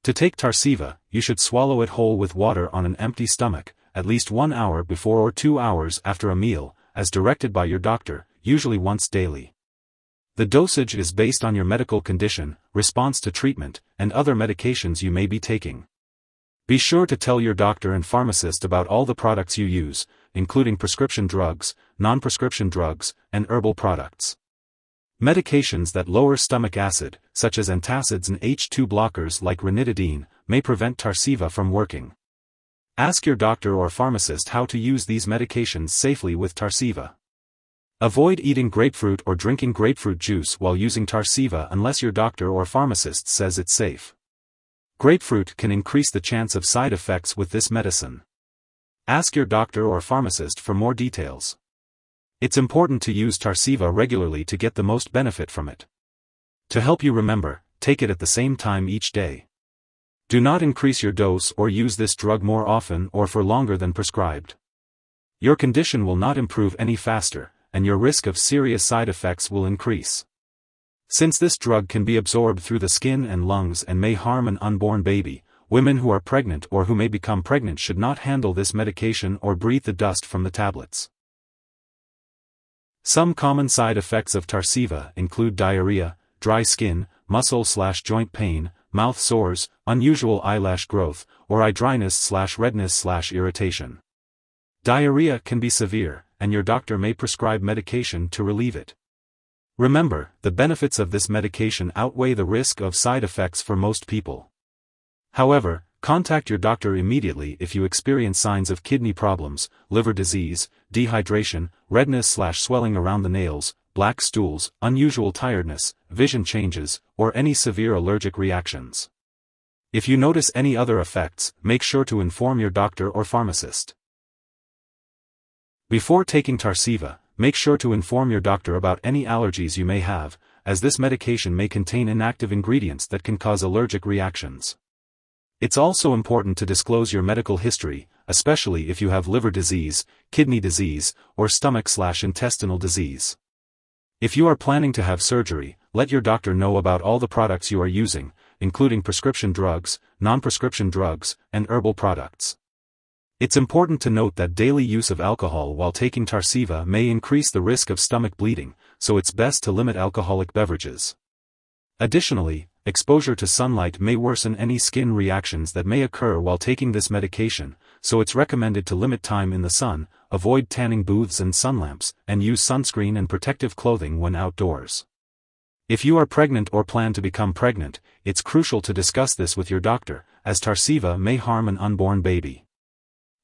To take Tarceva, you should swallow it whole with water on an empty stomach, at least 1 hour before or 2 hours after a meal, as directed by your doctor, usually once daily. The dosage is based on your medical condition, response to treatment, and other medications you may be taking. Be sure to tell your doctor and pharmacist about all the products you use, including prescription drugs, non-prescription drugs, and herbal products. Medications that lower stomach acid, such as antacids and H2 blockers like ranitidine, may prevent Tarceva from working. Ask your doctor or pharmacist how to use these medications safely with Tarceva. Avoid eating grapefruit or drinking grapefruit juice while using Tarceva unless your doctor or pharmacist says it's safe. Grapefruit can increase the chance of side effects with this medicine. Ask your doctor or pharmacist for more details. It's important to use Tarceva regularly to get the most benefit from it. To help you remember, take it at the same time each day. Do not increase your dose or use this drug more often or for longer than prescribed. Your condition will not improve any faster, and your risk of serious side effects will increase. Since this drug can be absorbed through the skin and lungs and may harm an unborn baby, women who are pregnant or who may become pregnant should not handle this medication or breathe the dust from the tablets. Some common side effects of Tarceva include diarrhea, dry skin, muscle/joint pain, mouth sores, unusual eyelash growth, or eye dryness/redness/irritation. Diarrhea can be severe, and your doctor may prescribe medication to relieve it. Remember, the benefits of this medication outweigh the risk of side effects for most people. However, contact your doctor immediately if you experience signs of kidney problems, liver disease, dehydration, redness/swelling around the nails, black stools, unusual tiredness, vision changes, or any severe allergic reactions. If you notice any other effects, make sure to inform your doctor or pharmacist. Before taking Tarceva, make sure to inform your doctor about any allergies you may have, as this medication may contain inactive ingredients that can cause allergic reactions. It's also important to disclose your medical history, especially if you have liver disease, kidney disease, or stomach/intestinal disease. If you are planning to have surgery, let your doctor know about all the products you are using, including prescription drugs, non-prescription drugs, and herbal products. It's important to note that daily use of alcohol while taking Tarceva may increase the risk of stomach bleeding, so it's best to limit alcoholic beverages. Additionally, exposure to sunlight may worsen any skin reactions that may occur while taking this medication, so it's recommended to limit time in the sun, avoid tanning booths and sun lamps, and use sunscreen and protective clothing when outdoors. If you are pregnant or plan to become pregnant, it's crucial to discuss this with your doctor, as Tarceva may harm an unborn baby.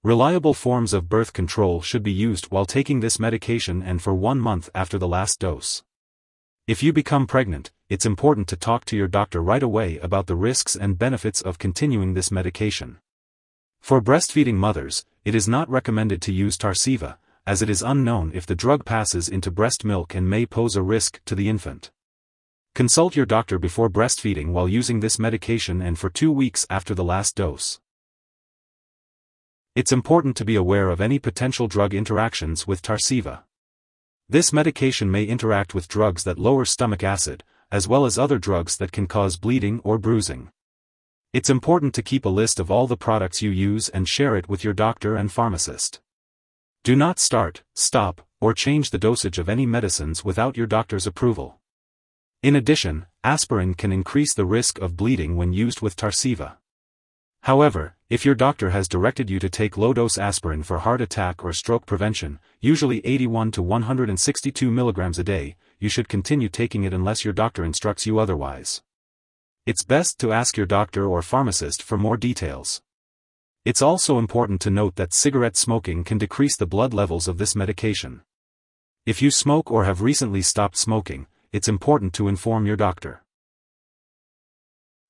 Reliable forms of birth control should be used while taking this medication and for 1 month after the last dose. If you become pregnant, it's important to talk to your doctor right away about the risks and benefits of continuing this medication. For breastfeeding mothers, it is not recommended to use Tarceva, as it is unknown if the drug passes into breast milk and may pose a risk to the infant. Consult your doctor before breastfeeding while using this medication and for 2 weeks after the last dose. It's important to be aware of any potential drug interactions with Tarceva. This medication may interact with drugs that lower stomach acid, as well as other drugs that can cause bleeding or bruising. It's important to keep a list of all the products you use and share it with your doctor and pharmacist. Do not start, stop, or change the dosage of any medicines without your doctor's approval. In addition, aspirin can increase the risk of bleeding when used with Tarceva. However, if your doctor has directed you to take low-dose aspirin for heart attack or stroke prevention, usually 81 to 162 mg a day, you should continue taking it unless your doctor instructs you otherwise. It's best to ask your doctor or pharmacist for more details. It's also important to note that cigarette smoking can decrease the blood levels of this medication. If you smoke or have recently stopped smoking, it's important to inform your doctor.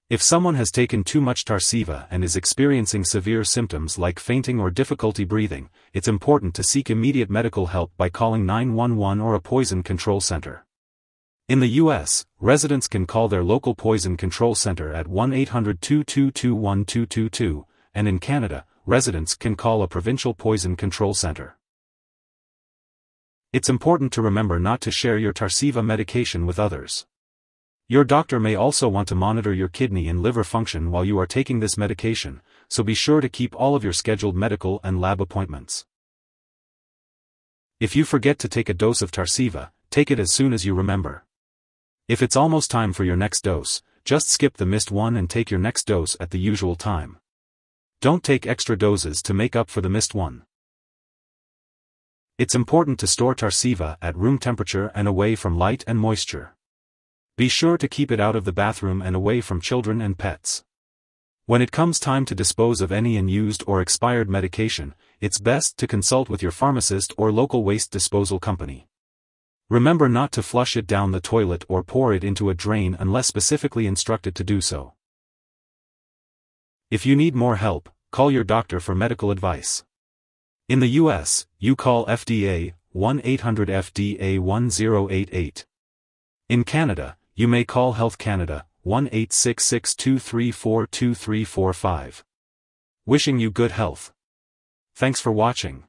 If someone has taken too much Tarceva and is experiencing severe symptoms like fainting or difficulty breathing, it's important to seek immediate medical help by calling 911 or a poison control center. In the U.S., residents can call their local poison control center at 1-800-222-1222, and in Canada, residents can call a provincial poison control center. It's important to remember not to share your Tarceva medication with others. Your doctor may also want to monitor your kidney and liver function while you are taking this medication, so be sure to keep all of your scheduled medical and lab appointments. If you forget to take a dose of Tarceva, take it as soon as you remember. If it's almost time for your next dose, just skip the missed one and take your next dose at the usual time. Don't take extra doses to make up for the missed one. It's important to store Tarceva at room temperature and away from light and moisture. Be sure to keep it out of the bathroom and away from children and pets. When it comes time to dispose of any unused or expired medication, it's best to consult with your pharmacist or local waste disposal company. Remember not to flush it down the toilet or pour it into a drain unless specifically instructed to do so. If you need more help, call your doctor for medical advice. In the US, you call FDA 1-800-FDA-1088. In Canada, you may call Health Canada 1-866-234-2345. Wishing you good health. Thanks for watching.